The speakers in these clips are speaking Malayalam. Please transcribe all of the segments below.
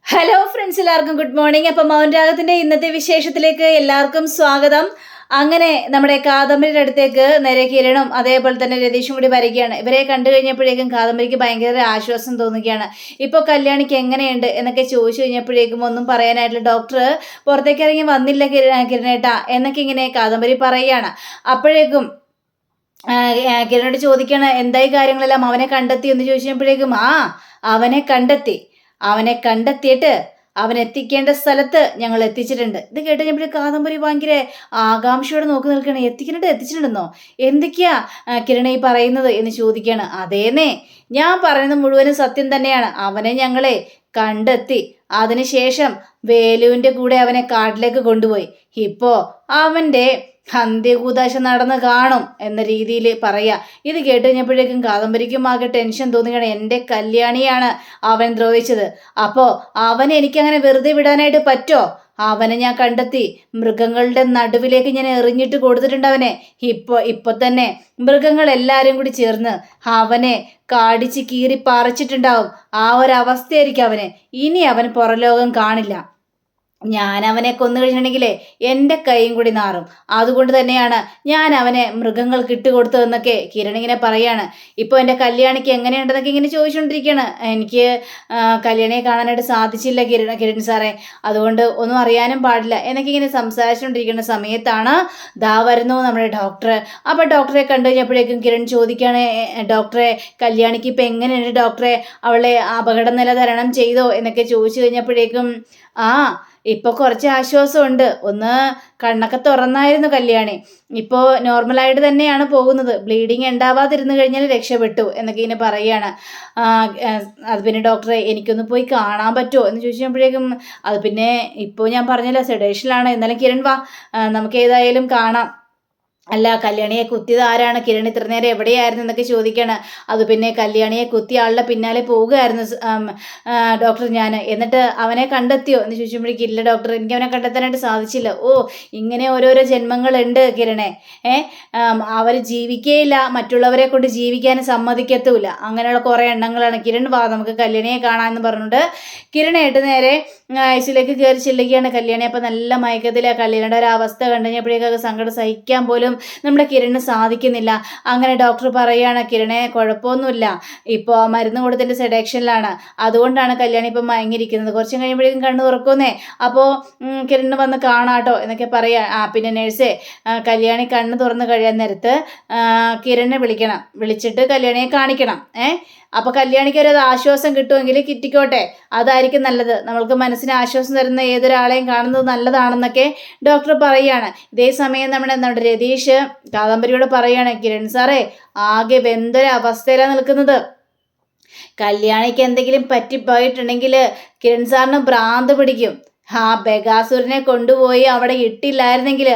ഹലോ ഫ്രണ്ട്സ്, എല്ലാവർക്കും ഗുഡ് മോർണിംഗ്. അപ്പം മൗനരാഗത്തിന്റെ ഇന്നത്തെ വിശേഷത്തിലേക്ക് എല്ലാവർക്കും സ്വാഗതം. അങ്ങനെ നമ്മുടെ കാദംബരിയുടെ അടുത്തേക്ക് നേരെ കിരണും അതേപോലെ തന്നെ രതീഷും കൂടി വരികയാണ്. ഇവരെ കണ്ടു കഴിഞ്ഞപ്പോഴേക്കും കാദംബരിക്ക് ഭയങ്കര ആശ്വാസം തോന്നുകയാണ്. ഇപ്പോൾ കല്യാണിക്ക് എങ്ങനെയുണ്ട് എന്നൊക്കെ ചോദിച്ചു കഴിഞ്ഞപ്പോഴേക്കും ഒന്നും പറയാനായിട്ടില്ല. ഡോക്ടർ പുറത്തേക്ക് ഇറങ്ങി വന്നില്ല കിരണേട്ടാ എന്നൊക്കെ ഇങ്ങനെ കാദംബരി പറയുകയാണ്. അപ്പോഴേക്കും കിരണോട് ചോദിക്കുകയാണ്, എന്തായി കാര്യങ്ങളെല്ലാം, അവനെ കണ്ടെത്തി എന്ന് ചോദിച്ചപ്പോഴേക്കും അവനെ കണ്ടെത്തിയിട്ട് അവൻ എത്തിക്കേണ്ട സ്ഥലത്ത് ഞങ്ങൾ എത്തിച്ചിട്ടുണ്ട്. ഇത് കേട്ട് കഴിഞ്ഞപ്പോൾ കാദംബരി ഭയങ്കര ആകാംക്ഷയോടെ നോക്കി നിൽക്കുകയാണ്. എത്തിച്ചിട്ടുണ്ടെന്നോ? എന്തൊക്കെയാ കിരണ ഈ പറയുന്നത് എന്ന് ചോദിക്കുകയാണ്. അതേന്നേ, ഞാൻ പറയുന്നത് മുഴുവനും സത്യം തന്നെയാണ്. അവനെ ഞങ്ങളെ കണ്ടെത്തി. അതിനുശേഷം വേലുവിൻ്റെ കൂടെ അവനെ കാട്ടിലേക്ക് കൊണ്ടുപോയി. ഇപ്പോൾ അവൻ്റെ അന്ത്യകൂദാശ നടന്ന് കാണും എന്ന രീതിയിൽ പറയാ. ഇത് കേട്ട് കഴിഞ്ഞപ്പോഴേക്കും കാദംബരിക്കും ആകെ ടെൻഷൻ തോന്നുകയാണ്. എൻ്റെ കല്യാണിയാണ് അവൻ ദ്രോഹിച്ചത്. അപ്പോൾ അവൻ എനിക്കങ്ങനെ വെറുതെ വിടാനായിട്ട് പറ്റോ? അവനെ ഞാൻ കണ്ടെത്തി മൃഗങ്ങളുടെ നടുവിലേക്ക് ഞാൻ എറിഞ്ഞിട്ട് കൊടുത്തിട്ടുണ്ട് അവനെ. ഇപ്പൊ തന്നെ മൃഗങ്ങൾ എല്ലാവരും കൂടി ചേർന്ന് അവനെ കാടിച്ച് കീറി പറിച്ചിട്ടുണ്ടാവും. ആ ഒരവസ്ഥയായിരിക്കും അവന്. ഇനി അവൻ പുറലോകം കാണില്ല. ഞാൻ അവനെ കൊന്നു കഴിഞ്ഞിട്ടുണ്ടെങ്കിലേ എൻ്റെ കൈയും കൂടി നാറും. അതുകൊണ്ട് തന്നെയാണ് ഞാൻ അവനെ മൃഗങ്ങൾക്ക് ഇട്ടുകൊടുത്തതെന്നൊക്കെ കിരൺ ഇങ്ങനെ പറയാണ്. ഇപ്പോൾ എൻ്റെ കല്യാണിക്ക് എങ്ങനെയുണ്ടെന്നൊക്കെ ഇങ്ങനെ ചോദിച്ചുകൊണ്ടിരിക്കുകയാണ്. എനിക്ക് കല്യാണിയെ കാണാനായിട്ട് സാധിച്ചില്ല കിരൺ സാറേ, അതുകൊണ്ട് ഒന്നും അറിയാനും പാടില്ല എന്നൊക്കെ ഇങ്ങനെ സംസാരിച്ചുകൊണ്ടിരിക്കുന്ന സമയത്താണ് ദാ വരുന്നു നമ്മുടെ ഡോക്ടർ. അപ്പോൾ ഡോക്ടറെ കണ്ടു കഴിഞ്ഞപ്പോഴേക്കും കിരൺ ചോദിക്കുകയാണ്, ഡോക്ടറെ കല്യാണിക്ക് ഇപ്പം എങ്ങനെയുണ്ട് ഡോക്ടറെ, അവളെ അപകടനില തരണം ചെയ്തോ എന്നൊക്കെ ചോദിച്ചു കഴിഞ്ഞപ്പോഴേക്കും ഇപ്പോൾ കുറച്ച് ആശ്വാസമുണ്ട്. ഒന്ന് കണ്ണൊക്കെ തുറന്നായിരുന്നു കല്യാണി. ഇപ്പോൾ നോർമലായിട്ട് തന്നെയാണ് പോകുന്നത്. ബ്ലീഡിങ് ഉണ്ടാവാതിരുന്നു കഴിഞ്ഞാൽ രക്ഷപ്പെട്ടു എന്നൊക്കെ ഇങ്ങനെ പറയുകയാണ്. അത് പിന്നെ ഡോക്ടറെ എനിക്കൊന്ന് പോയി കാണാൻ പറ്റുമോ എന്ന് ചോദിച്ചപ്പോഴേക്കും അത് പിന്നെ ഇപ്പോൾ ഞാൻ പറഞ്ഞല്ലോ സെഡേഷനിലാണ്. എന്നാലും കിരൺ വാ, നമുക്ക് ഏതായാലും കാണാം. അല്ല, കല്യാണിയെ കുത്തിയത് ആരാണ്? കിരൺ ഇത്ര നേരം എവിടെയായിരുന്നു എന്നൊക്കെ ചോദിക്കുകയാണ്. അത് പിന്നെ കല്യാണിയെ കുത്തിയ ആളുടെ പിന്നാലെ പോവുകയായിരുന്നു ഡോക്ടർ ഞാൻ. എന്നിട്ട് അവനെ കണ്ടെത്തിയോ എന്ന് ചോദിച്ചപ്പോഴേക്കും ഇല്ല ഡോക്ടർ, എനിക്ക് അവനെ കണ്ടെത്താനായിട്ട് സാധിച്ചില്ല. ഇങ്ങനെ ഓരോരോ ജന്മങ്ങളുണ്ട് കിരണേ. അവർ ജീവിക്കേയില്ല, മറ്റുള്ളവരെ കൊണ്ട് ജീവിക്കാൻ സമ്മതിക്കത്തുമില്ല. അങ്ങനെയുള്ള കുറേ എണ്ണങ്ങളാണ്. കിരൺ വാ, നമുക്ക് കല്യാണിയെ കാണാമെന്ന് പറഞ്ഞുകൊണ്ട് കിരണായിട്ട് നേരെ ഐസിലേക്ക് കയറി ചെല്ലുകയാണ് കല്യാണി. അപ്പം നല്ല മയക്കത്തിലാണ്. കല്യാണിയുടെ ഒരു അവസ്ഥ കണ്ടു കഴിഞ്ഞപ്പോഴേക്കൊക്കെ സങ്കടം സഹിക്കാൻ പോലും നമ്മുടെ കിരണിന് സാധിക്കുന്നില്ല. അങ്ങനെ ഡോക്ടർ പറയുകയാണ്, കിരണെ കുഴപ്പമൊന്നുമില്ല, ഇപ്പോൾ മരുന്ന് കൊടുത്തിട്ട് സെഡക്ഷനിലാണ്, അതുകൊണ്ടാണ് കല്യാണി ഇപ്പം മയങ്ങിയിരിക്കുന്നത്. കുറച്ചും കഴിയുമ്പോഴേക്കും കണ്ണ് തുറക്കുന്നേ, അപ്പോൾ കിരണിന് വന്ന് കാണാട്ടോ എന്നൊക്കെ പറയാം. പിന്നെ നേഴ്സേ, കല്യാണി കണ്ണ് തുറന്ന് കഴിയാൻ നേരത്ത് കിരണിനെ വിളിച്ചിട്ട് കല്യാണിയെ കാണിക്കണം. അപ്പോൾ കല്യാണിക്ക് ഒരു ആശ്വാസം കിട്ടുമെങ്കിൽ കിട്ടിക്കോട്ടെ, അതായിരിക്കും നല്ലത്. നമ്മൾക്ക് മനസ്സിന് ആശ്വാസം തരുന്ന ഏതൊരാളെയും കാണുന്നത് നല്ലതാണെന്നൊക്കെ ഡോക്ടർ പറയുകയാണ്. ഇതേ സമയം നമ്മുടെ രതീഷ് കാദംബരിയോട് പറയുകയാണ്, കിരൺ സാറേ ആകെ വെന്തൊരവസ്ഥയിലാണ് നിൽക്കുന്നത്. കല്യാണിക്ക് എന്തെങ്കിലും പറ്റിപ്പോയിട്ടുണ്ടെങ്കിൽ കിരൺ സാറിന് ഭ്രാന്ത് പിടിക്കും. ബഗാസുരനെ കൊണ്ടുപോയി അവിടെ ഇട്ടില്ലായിരുന്നെങ്കിൽ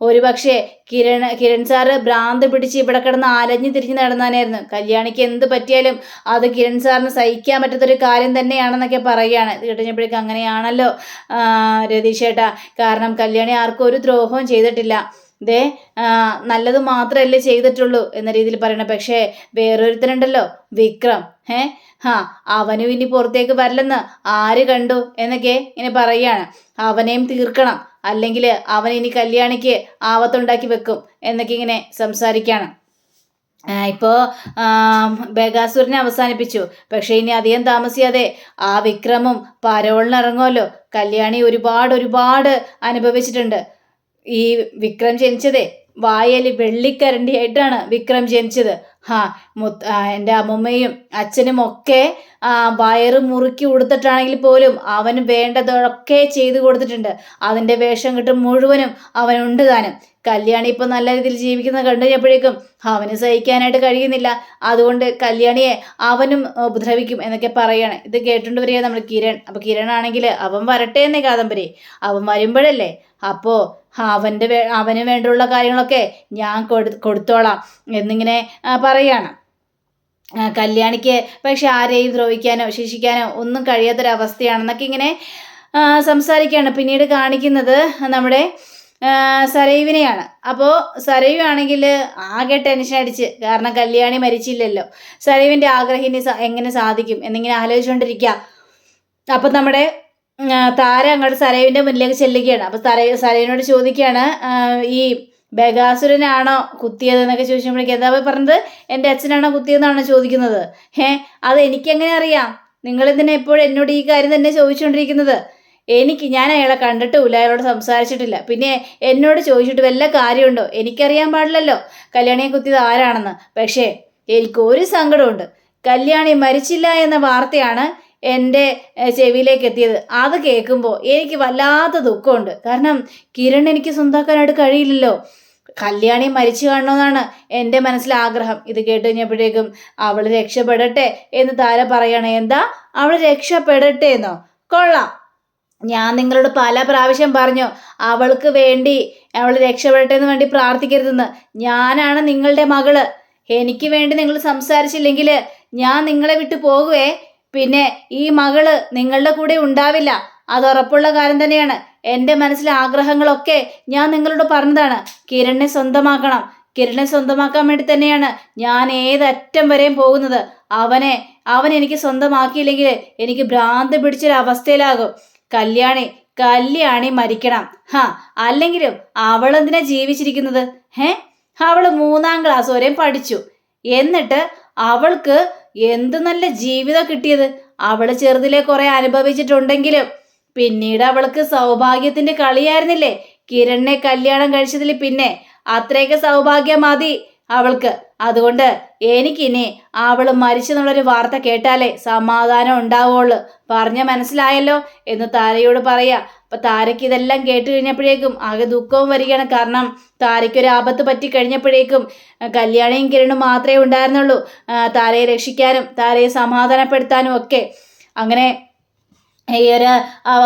ഒരുപക്ഷെ കിരൺ സാറ് ഭ്രാന്ത് പിടിച്ച് ഇവിടെ കിടന്ന് അലഞ്ഞു തിരിഞ്ഞ് നടന്നാനായിരുന്നു. കല്യാണിക്ക് എന്ത് പറ്റിയാലും അത് കിരൺ സാറിന് സഹിക്കാൻ പറ്റാത്തൊരു കാര്യം തന്നെയാണെന്നൊക്കെ പറയുകയാണ്. ഇത് കേട്ടുകഴിഞ്ഞപ്പോഴേക്കും അങ്ങനെയാണല്ലോ രതീഷേട്ടാ, കാരണം കല്യാണി ആർക്കും ഒരു ദ്രോഹവും ചെയ്തിട്ടില്ല, നല്ലത് മാത്രമല്ലേ ചെയ്തിട്ടുള്ളൂ എന്ന രീതിയിൽ പറയണം. പക്ഷേ വേറൊരുത്തനുണ്ടല്ലോ, വിക്രം, അവനും ഇനി പുറത്തേക്ക് വരില്ലെന്ന് ആര് കണ്ടു എന്നൊക്കെ ഇങ്ങനെ പറയുകയാണ്. അവനെയും തീർക്കണം, അല്ലെങ്കിൽ അവൻ ഇനി കല്യാണിക്ക് ആപത്തുണ്ടാക്കി വെക്കും എന്നൊക്കെ ഇങ്ങനെ സംസാരിക്കുകയാണ്. ഇപ്പോൾ ബഗാസുരനെ അവസാനിപ്പിച്ചു, പക്ഷേ ഇനി അധികം താമസിയാതെ ആ വിക്രമും പരോളിനിറങ്ങുമല്ലോ. കല്യാണി ഒരുപാട് അനുഭവിച്ചിട്ടുണ്ട്. ഈ വിക്രം ജനിച്ചതേ വായൽ വെള്ളിക്കരണ്ടിയായിട്ടാണ് വിക്രം ജനിച്ചത്. എൻ്റെ അമ്മമ്മയും അച്ഛനും ഒക്കെ വയറ് മുറുക്കി കൊടുത്തിട്ടാണെങ്കിൽ പോലും അവന് വേണ്ടതൊക്കെ ചെയ്തു കൊടുത്തിട്ടുണ്ട്. അതിൻ്റെ വേഷം കിട്ടും മുഴുവനും അവനുണ്ട് താനും. കല്യാണി ഇപ്പം നല്ല രീതിയിൽ ജീവിക്കുന്നത് കണ്ടു കഴിഞ്ഞപ്പോഴേക്കും അവന് സഹിക്കാനായിട്ട് കഴിയുന്നില്ല. അതുകൊണ്ട് കല്യാണിയെ അവനും ഉപദ്രവിക്കും എന്നൊക്കെ പറയാണ്. ഇത് കേട്ടുകൊണ്ട് വരിക നമ്മൾ കിരൺ. അപ്പോൾ കിരൺ ആണെങ്കിൽ അവൻ വരട്ടെ എന്നേ കാദംബരി, അവൻ വരുമ്പോഴല്ലേ അപ്പോൾ അവന് വേണ്ടിയുള്ള കാര്യങ്ങളൊക്കെ ഞാൻ കൊടുത്തോളാം എന്നിങ്ങനെ പറയാണ്. കല്യാണിക്ക് പക്ഷെ ആരെയും ദ്രോഹിക്കാനോ ശിക്ഷിക്കാനോ ഒന്നും കഴിയാത്തൊരവസ്ഥയാണെന്നൊക്കെ ഇങ്ങനെ സംസാരിക്കുകയാണ്. പിന്നീട് കാണിക്കുന്നത് നമ്മുടെ സരയുവിനെയാണ്. അപ്പോൾ സരയു ആണെങ്കിൽ ആകെ ടെൻഷൻ അടിച്ച്, കാരണം കല്യാണി മരിച്ചില്ലല്ലോ, സരയുവിൻ്റെ ആഗ്രഹം ഇനി എങ്ങനെ സാധിക്കും എന്നിങ്ങനെ ആലോചിച്ചുകൊണ്ടിരിക്കുക. അപ്പം നമ്മുടെ താര അങ്ങോട്ട് സരയുവിൻ്റെ മുന്നിലേക്ക് ചെല്ലുകയാണ്. അപ്പോൾ സരയുവിനോട് ചോദിക്കുകയാണ്, ഈ ബഗാസുരനാണോ കുത്തിയത് എന്നൊക്കെ ചോദിച്ചപ്പോഴേക്കും എന്താ പറഞ്ഞത്, എൻ്റെ അച്ഛനാണോ കുത്തിയതെന്നാണോ ചോദിക്കുന്നത്. അത് എനിക്കെങ്ങനെ അറിയാം? നിങ്ങളെന്തിനാ എപ്പോഴും എന്നോട് ഈ കാര്യം തന്നെ ചോദിച്ചുകൊണ്ടിരിക്കുന്നത്? ഞാൻ അയാളെ കണ്ടിട്ടുമില്ല, അയാളോട് സംസാരിച്ചിട്ടില്ല. പിന്നെ എന്നോട് ചോദിച്ചിട്ട് വല്ല കാര്യമുണ്ടോ? എനിക്കറിയാൻ പാടില്ലല്ലോ കല്യാണിയെ കുത്തിയത് ആരാണെന്ന്. പക്ഷേ എനിക്കൊരു സങ്കടമുണ്ട്. കല്യാണി മരിച്ചില്ല എന്ന വാർത്തയാണ് എൻ്റെ ചെവിയിലേക്ക് എത്തിയത്. അത് കേൾക്കുമ്പോൾ എനിക്ക് വല്ലാത്ത ദുഃഖമുണ്ട്. കാരണം കിരൺ എനിക്ക് സ്വന്തമാക്കാനായിട്ട് കഴിയില്ലല്ലോ. കല്യാണി മരിച്ചു കാണണമെന്നാണ് എൻ്റെ മനസ്സിലെ ആഗ്രഹം. ഇത് കേട്ട് കഴിഞ്ഞപ്പോഴേക്കും അവൾ രക്ഷപ്പെടട്ടെ എന്ന് താര പറയണേ. എന്താ അവൾ രക്ഷപ്പെടട്ടെ എന്നോ? കൊള്ളാം. ഞാൻ നിങ്ങളോട് പല പ്രാവശ്യം പറഞ്ഞു അവൾക്ക് വേണ്ടി അവൾ രക്ഷപ്പെടട്ടെ എന്ന് വേണ്ടി പ്രാർത്ഥിക്കരുതെന്ന്. ഞാനാണ് നിങ്ങളുടെ മകള്. എനിക്ക് വേണ്ടി നിങ്ങൾ സംസാരിച്ചില്ലെങ്കിൽ ഞാൻ നിങ്ങളെ വിട്ടു പോകുവേ. പിന്നെ ഈ മകള് നിങ്ങളുടെ കൂടെ ഉണ്ടാവില്ല. അത് ഉറപ്പുള്ള കാര്യം തന്നെയാണ്. എൻ്റെ മനസ്സിലെ ആഗ്രഹങ്ങളൊക്കെ ഞാൻ നിങ്ങളോട് പറഞ്ഞതാണ്. കിരണിനെ സ്വന്തമാക്കണം. കിരണിനെ സ്വന്തമാക്കാൻ വേണ്ടി തന്നെയാണ് ഞാൻ ഏതറ്റം വരെയും പോകുന്നത്. അവൻ എനിക്ക് സ്വന്തമാക്കിയില്ലെങ്കിൽ എനിക്ക് ഭ്രാന്ത് പിടിച്ചൊരവസ്ഥയിലാകും. കല്യാണി മരിക്കണം. അല്ലെങ്കിലും അവളെന്തിനാ ജീവിച്ചിരിക്കുന്നത്? അവള് 3ാം ക്ലാസ് വരെയും പഠിച്ചു. എന്നിട്ട് അവൾക്ക് എന്ത് നല്ല ജീവിതം കിട്ടിയത്. അവള് ചെറുതിലെ കുറെ അനുഭവിച്ചിട്ടുണ്ടെങ്കിലും പിന്നീട് അവൾക്ക് സൗഭാഗ്യത്തിന്റെ കളിയായിരുന്നില്ലേ കിരണിനെ കല്യാണം കഴിച്ചതിൽ. പിന്നെ അത്രയൊക്കെ സൗഭാഗ്യം മതി അവൾക്ക്. അതുകൊണ്ട് എനിക്കിനി അവള് മരിച്ചെന്നുള്ളൊരു വാർത്ത കേട്ടാലേ സമാധാനം ഉണ്ടാവുള്ളൂ. പറഞ്ഞ മനസ്സിലായല്ലോ എന്ന് താരയോട് പറയാ. അപ്പൊ താരയ്ക്ക് ഇതെല്ലാം കേട്ട് കഴിഞ്ഞപ്പോഴേക്കും ആകെ ദുഃഖവും വരികയാണ്. കാരണം താരയ്ക്കൊരു ആപത്ത് പറ്റി കഴിഞ്ഞപ്പോഴേക്കും കല്യാണിയും കിരണും മാത്രമേ ഉണ്ടായിരുന്നുള്ളൂ താരയെ രക്ഷിക്കാനും താരയെ സമാധാനപ്പെടുത്താനും ഒക്കെ. അങ്ങനെ ഈ ഒരു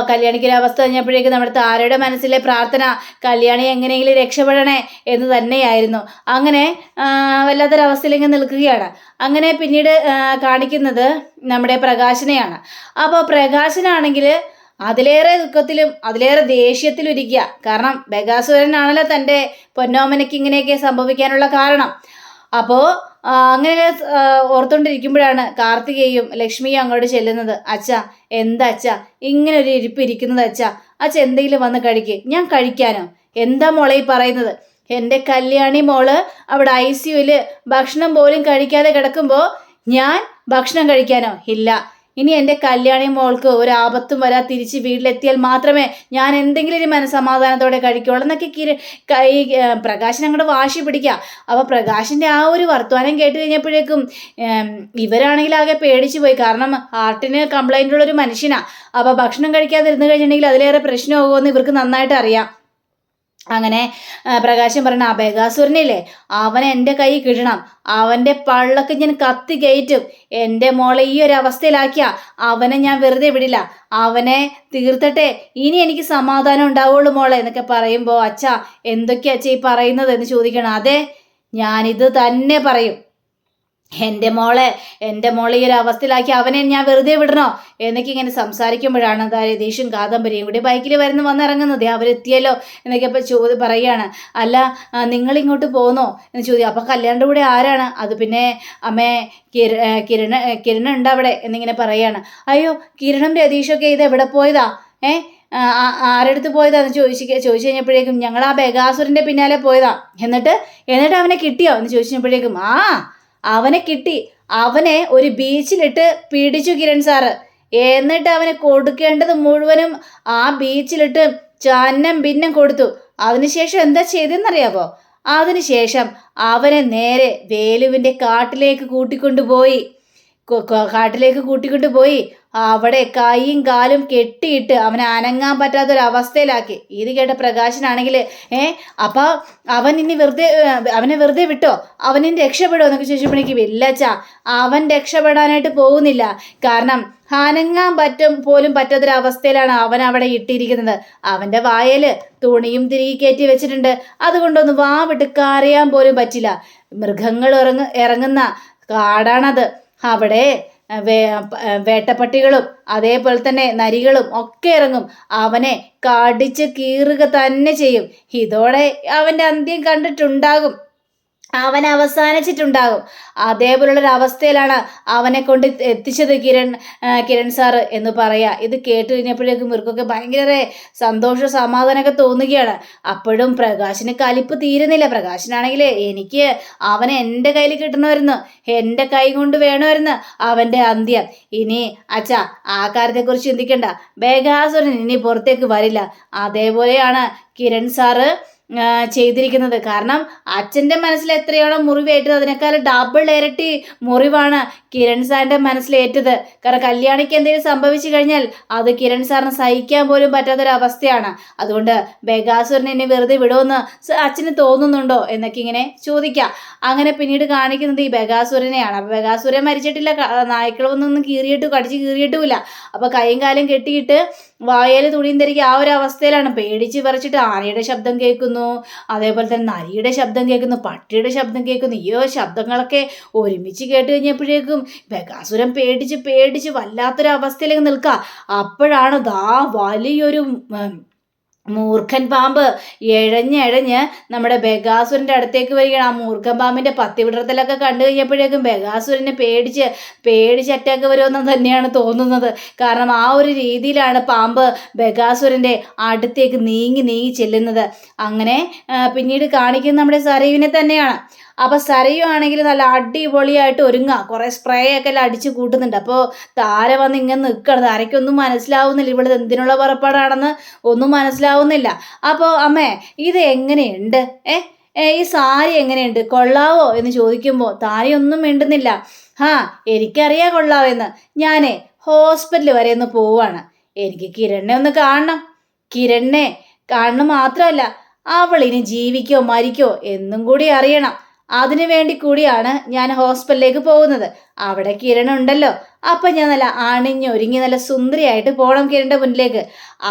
കല്യാണിക്കൊരു അവസ്ഥ കഴിഞ്ഞപ്പോഴേക്കും നമ്മുടെ താരയുടെ മനസ്സിലെ പ്രാർത്ഥന കല്യാണി എങ്ങനെയെങ്കിലും രക്ഷപ്പെടണേ എന്ന് തന്നെയായിരുന്നു. അങ്ങനെ വല്ലാത്തൊരവസ്ഥയിലേക്ക് നിൽക്കുകയാണ്. അങ്ങനെ പിന്നീട് കാണിക്കുന്നത് നമ്മുടെ പ്രകാശനെയാണ്. അപ്പോൾ പ്രകാശനാണെങ്കിൽ അതിലേറെ ദുഃഖത്തിലും അതിലേറെ ദേഷ്യത്തിലും ഇരിക്കുക. കാരണം ബഗാസുരനാണല്ലോ തൻ്റെ പൊന്നോമനയ്ക്ക് ഇങ്ങനെയൊക്കെ സംഭവിക്കാനുള്ള കാരണം. അപ്പോൾ അങ്ങനെ ഓർത്തുകൊണ്ടിരിക്കുമ്പോഴാണ് കാർത്തികയും ലക്ഷ്മിയും അങ്ങോട്ട് ചെല്ലുന്നത്. അച്ഛാ, എന്താ അച്ഛാ ഇങ്ങനെ ഒരു ഇരിപ്പ് ഇരിക്കുന്നത്? അച്ഛ എന്തെങ്കിലും വന്ന് കഴിക്ക്. ഞാൻ കഴിക്കാനോ? എന്താ മോളെ ഈ പറയുന്നത്? എൻ്റെ കല്യാണി മോള് അവിടെ ICUവിൽ ഭക്ഷണം പോലും കഴിക്കാതെ കിടക്കുമ്പോൾ ഞാൻ ഭക്ഷണം കഴിക്കാനോ? ഇല്ല. ഇനി എൻ്റെ കല്യാണി മോൾക്ക് ഒരു ആപത്തും വരാ തിരിച്ച് വീട്ടിലെത്തിയാൽ മാത്രമേ ഞാൻ എന്തെങ്കിലും ഒരു മനസ്സമാധാനത്തോടെ കഴിക്കുള്ളൂ എന്നൊക്കെ പ്രകാശൻ അങ്ങോട്ട് വാശി പിടിക്കുക. അപ്പോൾ പ്രകാശിൻ്റെ ആ ഒരു വർത്തമാനം കേട്ട് കഴിഞ്ഞപ്പോഴേക്കും ഇവരാണെങ്കിൽ ആകെ പേടിച്ചു പോയി. കാരണം ഹാർട്ടിന് കംപ്ലൈൻ്റ് ഉള്ളൊരു മനുഷ്യനാണ്. അപ്പോൾ ഭക്ഷണം കഴിക്കാതിരുന്ന് കഴിഞ്ഞിട്ടുണ്ടെങ്കിൽ അതിലേറെ പ്രശ്നമാകുമെന്ന് ഇവർക്ക് നന്നായിട്ട് അറിയാം. അങ്ങനെ പ്രകാശൻ പറയണ ബഗാസുരനില്ലേ, അവനെ എൻ്റെ കൈ കിട്ടണം. അവൻ്റെ പള്ളക്ക് ഞാൻ കത്തി കയറ്റും. എൻ്റെ മോളെ ഈ ഒരു അവസ്ഥയിലാക്കിയ അവനെ ഞാൻ വെറുതെ വിടില്ല. അവനെ തീർത്തട്ടെ, ഇനി എനിക്ക് സമാധാനം ഉണ്ടാവുള്ളൂ മോളെ എന്നൊക്കെ പറയുമ്പോൾ അച്ഛാ എന്തൊക്കെയാ അച്ഛാ ഈ പറയുന്നത് എന്ന് ചോദിക്കണം. അതെ, ഞാനിത് തന്നെ പറയും. എൻ്റെ മോളെ ഈ ഒരു അവസ്ഥയിലാക്കി അവനെ ഞാൻ വെറുതെ വിടണോ എന്നൊക്കെ ഇങ്ങനെ സംസാരിക്കുമ്പോഴാണ് രതീഷും കാദംബരിയും കൂടി ബൈക്കിൽ വന്നിറങ്ങുന്നത്. അവരെത്തിയല്ലോ എന്നൊക്കെ ഇപ്പോൾ പറയുകയാണ്. അല്ല, നിങ്ങളിങ്ങോട്ട് പോന്നോ എന്ന് ചോദിക്കും. അപ്പം കല്യാണിൻ്റെ കൂടെ ആരാണ്? അത് പിന്നെ അമ്മേ കിരൺ ഉണ്ട് അവിടെ എന്നിങ്ങനെ പറയുകയാണ്. അയ്യോ, കിരണും രതീഷൊക്കെ ഇത് എവിടെ പോയതാ? ആരെടുത്ത് പോയതാന്ന് ചോദിച്ചു കഴിഞ്ഞപ്പോഴേക്കും ഞങ്ങൾ ആ ബഗാസുരൻ്റെ പിന്നാലെ പോയതാ. എന്നിട്ട് അവനെ കിട്ടിയോ എന്ന് ചോദിച്ചപ്പോഴേക്കും അവനെ കിട്ടി. അവനെ ഒരു ബീച്ചിലിട്ട് പിടിച്ചു കിരൺ സാറ്. എന്നിട്ട് അവന് കൊടുക്കേണ്ടത് മുഴുവനും ആ ബീച്ചിലിട്ട് ചന്നം ഭിന്നം കൊടുത്തു. അതിനുശേഷം എന്താ ചെയ്തെന്നറിയാമോ? അതിനുശേഷം അവനെ നേരെ വേലുവിൻ്റെ കാട്ടിലേക്ക് കൂട്ടിക്കൊണ്ടുപോയി. അവിടെ കൈയും കാലും കെട്ടിയിട്ട് അവനെ അനങ്ങാൻ പറ്റാത്തൊരവസ്ഥയിലാക്കി. ഇത് കേട്ട പ്രകാശനാണെങ്കിൽ അപ്പം അവനെ വെറുതെ വിട്ടോ? അവനെ രക്ഷപ്പെടുമോ എന്നൊക്കെ ചോദിച്ചപ്പോഴേക്കും ഇല്ലച്ചാ, അവൻ രക്ഷപ്പെടാനായിട്ട് പോകുന്നില്ല. കാരണം അനങ്ങാൻ പോലും പറ്റാത്തൊരവസ്ഥയിലാണ് അവൻ അവിടെ ഇട്ടിരിക്കുന്നത്. അവൻ്റെ വായൽ തുണിയും തിരികെ കയറ്റി വെച്ചിട്ടുണ്ട്. അതുകൊണ്ടൊന്ന് വാ വിട്ട് കരയാൻ പോലും പറ്റില്ല. മൃഗങ്ങൾ ഇറങ്ങുന്ന കാടാണത്. അവിടെ വേട്ടപ്പട്ടികളും അതേപോലെ തന്നെ നരികളും ഒക്കെ ഇറങ്ങും. അവനെ കടിച്ച് കീറുക തന്നെ ചെയ്യും. ഇതോടെ അവൻ്റെ അന്ത്യം കണ്ടിട്ടുണ്ടാകും. അവൻ അവസാനിച്ചിട്ടുണ്ടാകും. അതേപോലുള്ളൊരു അവസ്ഥയിലാണ് അവനെ കൊണ്ട് എത്തിച്ചത് കിരൺ സാറ് എന്ന് പറയാ. ഇത് കേട്ട് കഴിഞ്ഞപ്പോഴേക്കും ഇവർക്കൊക്കെ ഭയങ്കര സന്തോഷം സമാധാനമൊക്കെ തോന്നുകയാണ്. അപ്പോഴും പ്രകാശിന് കലിപ്പ് തീരുന്നില്ല. പ്രകാശനാണെങ്കിൽ എനിക്ക് അവനെ എൻ്റെ കയ്യിൽ കിട്ടണമായിരുന്നു, എൻ്റെ കൈ കൊണ്ട് വേണമായിരുന്നു അവൻ്റെ അന്ത്യം. ഇനി അച്ഛാ ആ കാര്യത്തെക്കുറിച്ച് ചിന്തിക്കണ്ട, ബേഗാസുരൻ ഇനി പുറത്തേക്ക് വരില്ല. അതേപോലെയാണ് കിരൺ സാറ് ചെയ്തിരിക്കുന്നത്. കാരണം അച്ഛൻ്റെ മനസ്സിൽ എത്രയാണോ മുറിവേറ്റത് അതിനേക്കാൾ ഡബിൾ ഇരട്ടി മുറിവാണ് കിരൺ സാറിൻ്റെ മനസ്സിലേറ്റത്. കാരണം കല്യാണിക്ക് എന്തെങ്കിലും സംഭവിച്ചു കഴിഞ്ഞാൽ അത് കിരൺ സാറിന് സഹിക്കാൻ പോലും പറ്റാത്തൊരവസ്ഥയാണ്. അതുകൊണ്ട് ബേഗാസുരനെ എന്നെ വെറുതെ വിടുമെന്ന് അച്ഛന് തോന്നുന്നുണ്ടോ എന്നൊക്കെ ഇങ്ങനെ ചോദിക്കാം. അങ്ങനെ പിന്നീട് കാണിക്കുന്നത് ഈ ബേഗാസുരനെയാണ്. അപ്പോൾ ബേഗാസുരൻ മരിച്ചിട്ടില്ല, നായ്ക്കളൊന്നും കടിച്ച് കീറിയിട്ടുമില്ല. അപ്പോൾ കൈയും കാലും കെട്ടിയിട്ട് വായയിൽ തുണിയും തിരികെ ആ ഒരു അവസ്ഥയിലാണ്. പേടിച്ച് വിറച്ചിട്ട് ആനയുടെ ശബ്ദം കേൾക്കുന്നു, അതേപോലെ തന്നെ നരിയുടെ ശബ്ദം കേൾക്കുന്നു, പട്ടിയുടെ ശബ്ദം കേൾക്കുന്നു. ഈ ശബ്ദങ്ങളൊക്കെ ഒരുമിച്ച് കേട്ട് കഴിഞ്ഞപ്പോഴേക്കും ബേഗാസുരൻ പേടിച്ച് വല്ലാത്തൊരു അവസ്ഥയിലേക്ക് നിൽക്കുക. അപ്പോഴാണ് വലിയൊരു മൂർഖൻ പാമ്പ് എഴഞ്ഞ് നമ്മുടെ ബേഗാസുരൻ്റെ അടുത്തേക്ക് വരികയാണ്. ആ മൂർഖൻ പാമ്പിൻ്റെ പത്തിവിടർത്തലൊക്കെ കണ്ടു കഴിഞ്ഞപ്പോഴേക്കും ബേഗാസുരനെ പേടിച്ച് അറ്റാക്ക് വരുമെന്ന് തന്നെയാണ് തോന്നുന്നത്. കാരണം ആ ഒരു രീതിയിലാണ് പാമ്പ് ബേഗാസുരൻ്റെ അടുത്തേക്ക് നീങ്ങി ചെല്ലുന്നത്. അങ്ങനെ പിന്നീട് കാണിക്കുന്നത് നമ്മുടെ സരയുവിനെ തന്നെയാണ്. അപ്പോൾ സരയു ആണെങ്കിൽ നല്ല അടിപൊളിയായിട്ട് ഒരുങ്ങുക, കുറേ സ്പ്രേ ഒക്കെ എല്ലാം അടിച്ച് കൂട്ടുന്നുണ്ട്. അപ്പോൾ താര വന്ന് ഇങ്ങനെ നിൽക്കണം. താരയ്ക്കൊന്നും മനസ്സിലാവുന്നില്ല ഇവിടെ എന്തിനുള്ള പുറപ്പാടാണെന്ന് ഒന്നും മനസ്സിലാവുന്നില്ല. അപ്പോൾ അമ്മേ ഇത് എങ്ങനെയുണ്ട്, ഈ സാരി എങ്ങനെയുണ്ട്, കൊള്ളാവോ എന്ന് ചോദിക്കുമ്പോൾ താരയൊന്നും മിണ്ടുന്നില്ല. എനിക്കറിയാം കൊള്ളാവെന്ന്. ഞാനേ ഹോസ്പിറ്റൽ വരെ ഒന്ന് പോവാണ്, എനിക്ക് കിരണിനെ ഒന്ന് കാണണം. കിരണിനെ കാണണം മാത്രമല്ല അവൾ ഇനി ജീവിക്കോ മരിക്കോ എന്നും കൂടി അറിയണം. അതിനു വേണ്ടി കൂടിയാണ് ഞാൻ ഹോസ്പിറ്റലിലേക്ക് പോകുന്നത്. അവിടെ കിരൺ ഉണ്ടല്ലോ, അപ്പം ഞാൻ നല്ല അണിഞ്ഞൊരുങ്ങി നല്ല സുന്ദരിയായിട്ട് പോകണം കിരണിൻ്റെ മുന്നിലേക്ക്.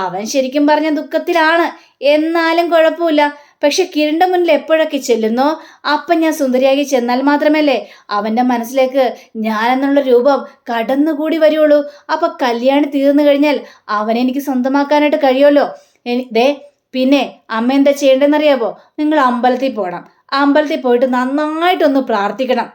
അവൻ ശരിക്കും പറഞ്ഞ ദുഃഖത്തിലാണ്, എന്നാലും കുഴപ്പമില്ല. പക്ഷെ കിരണിൻ്റെ മുന്നിൽ എപ്പോഴൊക്കെ ചെല്ലുന്നോ അപ്പം ഞാൻ സുന്ദരിയാക്കി ചെന്നാൽ മാത്രമല്ലേ അവൻ്റെ മനസ്സിലേക്ക് ഞാൻ എന്നുള്ള രൂപം കടന്നുകൂടി വരുള്ളൂ. അപ്പം കല്യാണം തീർന്നു കഴിഞ്ഞാൽ അവനെനിക്ക് സ്വന്തമാക്കാനായിട്ട് കഴിയുമല്ലോ. പിന്നെ അമ്മ എന്താ ചെയ്യേണ്ടതെന്നറിയാമോ? നിങ്ങൾ അമ്പലത്തിൽ പോകണം. അമ്പലത്തിൽ പോയിട്ട് നന്നായിട്ടൊന്ന് പ്രാർത്ഥിക്കണം.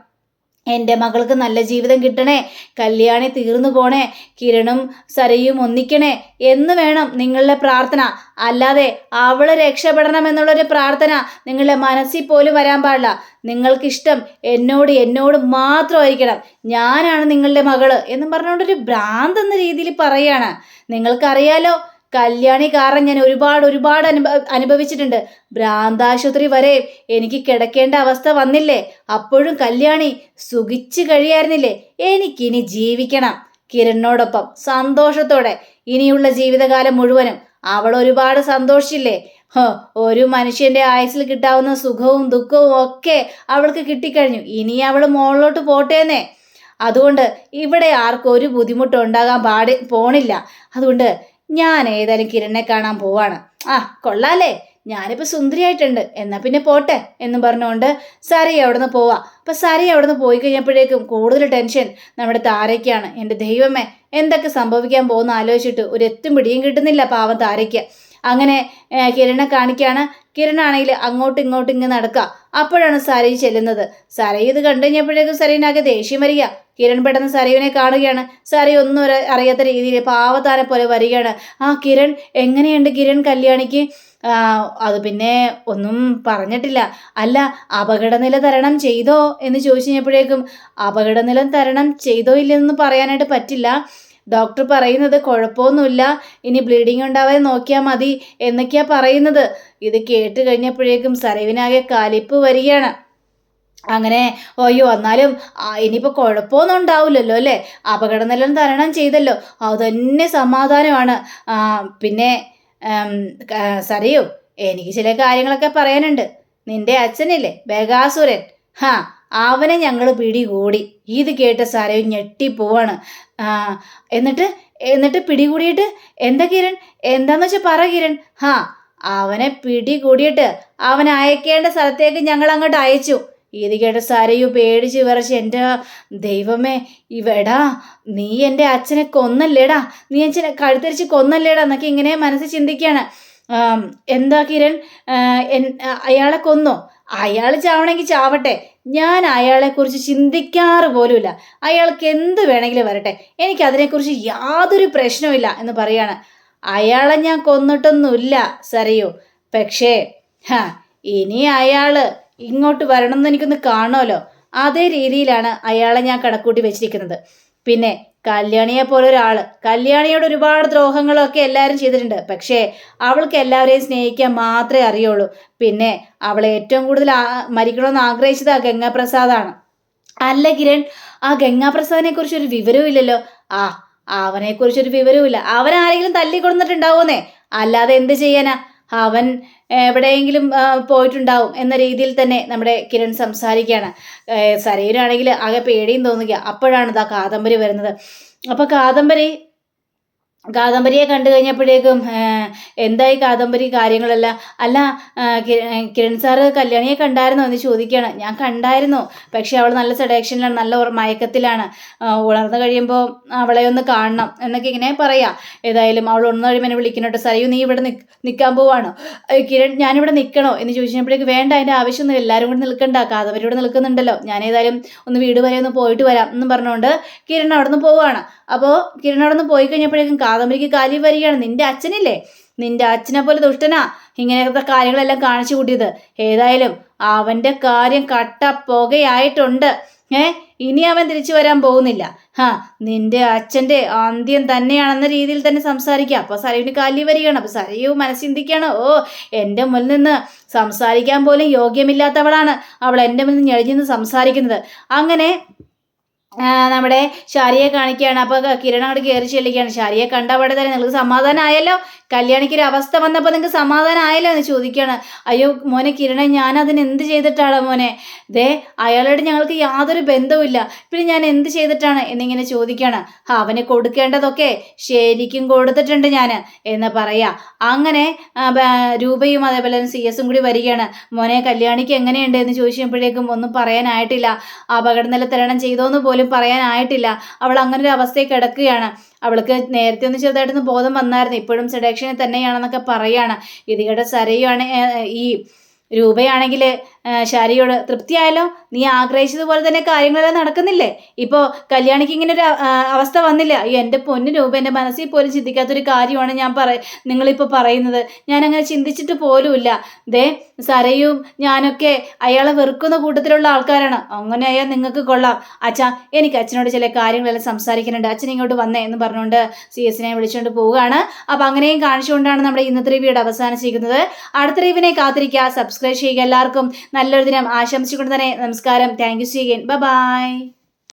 എൻ്റെ മകൾക്ക് നല്ല ജീവിതം കിട്ടണേ, കല്യാണി തീർന്നു പോണേ, കിരണും സരയും ഒന്നിക്കണേ എന്ന് വേണം നിങ്ങളുടെ പ്രാർത്ഥന. അല്ലാതെ അവള് രക്ഷപ്പെടണം എന്നുള്ളൊരു പ്രാർത്ഥന നിങ്ങളുടെ മനസ്സിൽ പോലും വരാൻ പാടില്ല. നിങ്ങൾക്കിഷ്ടം എന്നോട് മാത്രമായിരിക്കണം, ഞാനാണ് നിങ്ങളുടെ മകള് എന്നും പറഞ്ഞുകൊണ്ടൊരു ഭ്രാന്ത് എന്ന രീതിയിൽ പറയാണ്. നിങ്ങൾക്കറിയാലോ കല്യാണി കാരണം ഞാൻ ഒരുപാട് അനുഭവിച്ചിട്ടുണ്ട്. ഭ്രാന്താശുപത്രി വരെ എനിക്ക് കിടക്കേണ്ട അവസ്ഥ വന്നില്ലേ? അപ്പോഴും കല്യാണി സുഖിച്ച് കഴിയായിരുന്നില്ലേ? എനിക്കിനി ജീവിക്കണം കിരണിനോടൊപ്പം സന്തോഷത്തോടെ. ഇനിയുള്ള ജീവിതകാലം മുഴുവനും അവൾ ഒരുപാട് സന്തോഷിച്ചില്ലേ? ഒരു മനുഷ്യൻ്റെ ആയുസ്സിൽ കിട്ടാവുന്ന സുഖവും ദുഃഖവും ഒക്കെ അവൾക്ക് കിട്ടിക്കഴിഞ്ഞു. ഇനി അവൾ മുകളിലോട്ട് പോട്ടേന്നേ. അതുകൊണ്ട് ഇവിടെ ആർക്കും ഒരു ബുദ്ധിമുട്ടുണ്ടാകാൻ പോണില്ല. അതുകൊണ്ട് ഞാൻ ഏതായാലും കിരണിനെ കാണാൻ പോവാണ്. കൊള്ളാലേ, ഞാനിപ്പോൾ സുന്ദരിയായിട്ടുണ്ട്, എന്നാൽ പിന്നെ പോട്ടെ എന്നും പറഞ്ഞുകൊണ്ട് സരി അവിടെ നിന്ന് പോവാം. അപ്പം സരി അവിടെ നിന്ന് പോയി കഴിഞ്ഞപ്പോഴേക്കും കൂടുതൽ ടെൻഷൻ നമ്മുടെ താരയ്ക്കാണ്. എൻ്റെ ദൈവമേ, എന്തൊക്കെ സംഭവിക്കാൻ പോകുന്ന ആലോചിച്ചിട്ട് ഒരു എത്തും പിടിയും കിട്ടുന്നില്ല പാവം താരയ്ക്ക്. അങ്ങനെ കിരണിനെ കാണിക്കുകയാണ്. കിരണാണെങ്കിൽ അങ്ങോട്ടും ഇങ്ങോട്ടും നടക്കുക. അപ്പോഴാണ് സരയു ചെല്ലുന്നത്. സരയു ഇത് കണ്ടു കഴിഞ്ഞപ്പോഴേക്കും സരയുവിനാകെ ദേഷ്യം വരിക. കിരൺ പെട്ടെന്ന് സരയുവിനെ കാണുകയാണ്. സരയു ഒന്നും അറിയാത്ത രീതിയിൽ പാവത്താനെ പോലെ വരികയാണ്. കിരൺ എങ്ങനെയുണ്ട് കിരൺ കല്യാണിക്ക്? അത് പിന്നെ ഒന്നും പറഞ്ഞിട്ടില്ല. അല്ല, അപകടനില തരണം ചെയ്തോ എന്ന് ചോദിച്ചു കഴിഞ്ഞപ്പോഴേക്കും അപകടനില തരണം ചെയ്തോ ഇല്ലെന്ന് പറയാനായിട്ട് പറ്റില്ല. ഡോക്ടർ പറയുന്നത് കുഴപ്പമൊന്നുമില്ല, ഇനി ബ്ലീഡിങ് ഉണ്ടാവാതെ നോക്കിയാൽ മതി എന്നൊക്കെയാണ് പറയുന്നത്. ഇത് കേട്ട് കഴിഞ്ഞപ്പോഴേക്കും സരയുവിനാകെ കലിപ്പ് വരികയാണ്. അങ്ങനെ എന്നാലും ഇനിയിപ്പോൾ കുഴപ്പമൊന്നും ഉണ്ടാവില്ലല്ലോ അല്ലേ? അപകടനില തരണം ചെയ്തല്ലോ, അതുതന്നെ സമാധാനമാണ്. പിന്നെ സരയു, എനിക്ക് ചില കാര്യങ്ങളൊക്കെ പറയാനുണ്ട്. നിന്റെ അച്ഛനില്ലേ ബേഗാസുരൻ, അവനെ ഞങ്ങൾ പിടികൂടി. ഇത് കേട്ട സരയു ഞെട്ടിപ്പോവാണ്. എന്നിട്ട് പിടികൂടിയിട്ട് എന്താ കിരൺ, എന്താന്ന് വെച്ചാൽ പറ കിരൺ. അവനെ പിടികൂടിയിട്ട് അവൻ അയക്കേണ്ട സ്ഥലത്തേക്ക് ഞങ്ങൾ അങ്ങോട്ട് അയച്ചു. ഇത് കേട്ട സരയു പേടിച്ച് വിറച്ച്, എൻ്റെ ദൈവമേ, നീ എൻ്റെ അച്ഛനെ കൊന്നല്ലേടാ, നീ അച്ഛനെ കഴുത്തരിച്ച് കൊന്നല്ലേടാ എന്നൊക്കെ ഇങ്ങനെ മനസ്സിൽ ചിന്തിക്കുകയാണ്. എന്താ കിരൺ, അയാളെ കൊന്നോ? അയാൾ ചാവണമെങ്കിൽ ചാവട്ടെ, ഞാൻ അയാളെക്കുറിച്ച് ചിന്തിക്കാറ് പോലുമില്ല. അയാൾക്ക് എന്ത് വേണമെങ്കിലും വരട്ടെ, എനിക്ക് അതിനെക്കുറിച്ച് യാതൊരു പ്രശ്നവുമില്ല എന്ന് പറയാണ്. അയാളെ ഞാൻ കൊന്നിട്ടൊന്നുമില്ല സരയു, പക്ഷേ ഇനി അയാൾ ഇങ്ങോട്ട് വരണമെന്ന് എനിക്കൊന്ന് കാണുമല്ലോ, അതേ രീതിയിലാണ് അയാളെ ഞാൻ കണക്കൂട്ടി വെച്ചിരിക്കുന്നത്. പിന്നെ കല്യാണിയെ പോലെ ഒരാൾ, കല്യാണിയോട് ഒരുപാട് ദ്രോഹങ്ങളൊക്കെ എല്ലാവരും ചെയ്തിട്ടുണ്ട്, പക്ഷേ അവൾക്ക് എല്ലാവരെയും സ്നേഹിക്കാൻ മാത്രമേ അറിയുള്ളൂ. പിന്നെ അവൾ ഏറ്റവും കൂടുതൽ മരിക്കണമെന്ന് ആഗ്രഹിച്ചത് ആ ഗംഗാപ്രസാദാണ്. അല്ല കിരൺ, ആ ഗംഗാപ്രസാദിനെ കുറിച്ച് ഒരു വിവരവും ഇല്ലല്ലോ. അവനെ കുറിച്ചൊരു വിവരവും ഇല്ല. അവൻ ആരെങ്കിലും തല്ലിക്കൊടുന്നിട്ടുണ്ടാവുന്നേ, അല്ലാതെ എന്ത് ചെയ്യാനാ? അവൻ എവിടെയെങ്കിലും പോയിട്ടുണ്ടാവും എന്ന രീതിയിൽ തന്നെ നമ്മുടെ കിരൺ സംസാരിക്കുകയാണ്. സരയുനാണെങ്കിൽ ആകെ പേടിയും തോന്നുക. അപ്പോഴാണ് ഇതാ കാദംബരി വരുന്നത്. അപ്പോൾ കാദംബരിയെ കണ്ടു കഴിഞ്ഞപ്പോഴേക്കും എന്തായി കാദംബരി കാര്യങ്ങളെല്ലാം? അല്ല കിരൺ സാറ് കല്യാണിയെ കണ്ടായിരുന്നോ എന്ന് ചോദിക്കുകയാണ്. ഞാൻ കണ്ടായിരുന്നു, പക്ഷെ അവൾ നല്ല സെഡക്ഷനിലാണ്, നല്ല മയക്കത്തിലാണ്. ഉണർന്നു കഴിയുമ്പോൾ അവളെ ഒന്ന് കാണണം എന്നൊക്കെ ഇങ്ങനെ പറയാം. ഏതായാലും അവൾ ഉണർന്നു കഴിയുമ്പോൾ എന്നെ വിളിക്കണോട്ടോ. സരയു നീ ഇവിടെ നിൽക്കാൻ പോവാണോ? കിരൺ ഞാനിവിടെ നിൽക്കണോ എന്ന് ചോദിച്ചപ്പോഴേക്ക് വേണ്ട, അതിൻ്റെ ആവശ്യമൊന്നുമില്ല, എല്ലാവരും കൂടി നിൽക്കണ്ട, കാദംബരി ഇവിടെ നിൽക്കുന്നുണ്ടല്ലോ, ഞാൻ ഏതായാലും ഒന്ന് വീട് വരെ ഒന്ന് പോയിട്ട് വരാം എന്ന് പറഞ്ഞുകൊണ്ട് കിരൺ അവിടെ നിന്ന് പോവുകയാണ്. അപ്പോൾ കിരൺ അവിടെ നിന്ന് പോയി കഴിഞ്ഞപ്പോഴേക്കും കാദംബരിക്ക് കാലി വരികയാണ്. നിന്റെ അച്ഛനില്ലേ, നിന്റെ അച്ഛനെ പോലെ ദുഷ്ടനാ ഇങ്ങനത്തെ കാര്യങ്ങളെല്ലാം കാണിച്ചു കൂട്ടിയത്. ഏതായാലും അവൻ്റെ കാര്യം കട്ട പുകയായിട്ടുണ്ട്. ഇനി അവൻ തിരിച്ചു വരാൻ പോകുന്നില്ല. നിന്റെ അച്ഛൻ്റെ അന്ത്യം തന്നെയാണെന്ന രീതിയിൽ തന്നെ സംസാരിക്കുക. അപ്പോൾ സരയുവിന് കാലി വരികയാണ്. അപ്പോൾ സരയു മനസ്സിന്തിക്കുകയാണ്, എൻ്റെ മുന്നിൽ നിന്ന് സംസാരിക്കാൻ പോലും യോഗ്യമില്ലാത്തവളാണ് അവൾ എൻ്റെ മുന്നിൽ ഞെളിഞ്ഞെന്ന് സംസാരിക്കുന്നത്. അങ്ങനെ നമ്മുടെ ഷാരിയെ കാണിക്കുകയാണ്. അപ്പോൾ കിരൺ അങ്ങോട്ട് കയറി ചെല്ലുകയാണ്. ഷാരിയെ കണ്ടപാടെ തന്നെ നിങ്ങൾക്ക് സമാധാനം ആയല്ലോ, കല്യാണിക്കൊരു അവസ്ഥ വന്നപ്പോൾ നിങ്ങൾക്ക് സമാധാനം ആയല്ലോ എന്ന് ചോദിക്കുകയാണ്. അയ്യോ മോനെ കിരണെ, ഞാൻ അതിന് എന്ത് ചെയ്തിട്ടാണ് മോനെ? അയാളോട് ഞങ്ങൾക്ക് യാതൊരു ബന്ധവുമില്ല, പിന്നെ ഞാൻ എന്ത് ചെയ്തിട്ടാണ് എന്നിങ്ങനെ ചോദിക്കുകയാണ്. അവന് കൊടുക്കേണ്ടതൊക്കെ ശരിക്കും കൊടുത്തിട്ടുണ്ട് ഞാൻ എന്ന് പറയാ. അങ്ങനെ രൂപയും അതേപോലെ തന്നെ CS കൂടി വരികയാണ്. മോനെ കല്യാണിക്ക് എങ്ങനെയുണ്ട് എന്ന് ചോദിച്ചപ്പോഴേക്കും ഒന്നും പറയാനായിട്ടില്ല. അപകടനില തരണം ചെയ്തോന്ന് പോലും പറയാനായിട്ടില്ല. അവൾ അങ്ങനെ ഒരു അവസ്ഥയിൽ കിടക്കുകയാണ്. അവൾക്ക് നേരത്തെ ഒന്ന് ചെറുതായിട്ടൊന്ന് ബോധം വന്നായിരുന്നു, ഇപ്പോഴും സെഡക്ഷനിൽ തന്നെയാണെന്നൊക്കെ പറയാണ്. ഇതികടെ സരയുമാണ് ഈ രൂപയാണെങ്കിൽ ഷാരിയോട് തൃപ്തിയായല്ലോ, നീ ആഗ്രഹിച്ചതുപോലെ തന്നെ കാര്യങ്ങളെല്ലാം നടക്കുന്നില്ലേ? ഇപ്പോൾ കല്യാണിക്ക് ഇങ്ങനെ ഒരു അവസ്ഥ വന്നില്ല. എൻ്റെ പൊന്നു രൂപ, എൻ്റെ മനസ്സിൽ പോലും ചിന്തിക്കാത്തൊരു കാര്യമാണ് നിങ്ങളിപ്പോൾ പറയുന്നത്. ഞാനങ്ങനെ ചിന്തിച്ചിട്ട് പോലുമില്ല. സരയും ഞാനൊക്കെ അയാളെ വെറുക്കുന്ന കൂട്ടത്തിലുള്ള ആൾക്കാരാണ്. അങ്ങനെ ആയാൽ നിങ്ങൾക്ക് കൊള്ളാം. അച്ഛാ, എനിക്ക് അച്ഛനോട് ചില കാര്യങ്ങളെല്ലാം സംസാരിക്കുന്നുണ്ട്, അച്ഛൻ ഇങ്ങോട്ട് വന്നേ എന്ന് പറഞ്ഞുകൊണ്ട് CS-നെ വിളിച്ചുകൊണ്ട് പോവുകയാണ്. അപ്പോൾ അങ്ങനെയും കാണിച്ചുകൊണ്ടാണ് നമ്മുടെ ഇന്നത്തെ റിവ്യൂയുടെ അവസാനിച്ചിരിക്കുന്നത്. അടുത്ത റിവ്യൂവിനെ കാത്തിരിക്കുക, സബ്സ്ക്രൈബ് ചെയ്യുക. എല്ലാവർക്കും നല്ലൊരു ദിനം ആശംസിച്ചുകൊണ്ട് തന്നെ നമസ്കാരം. Thank you. See again. By.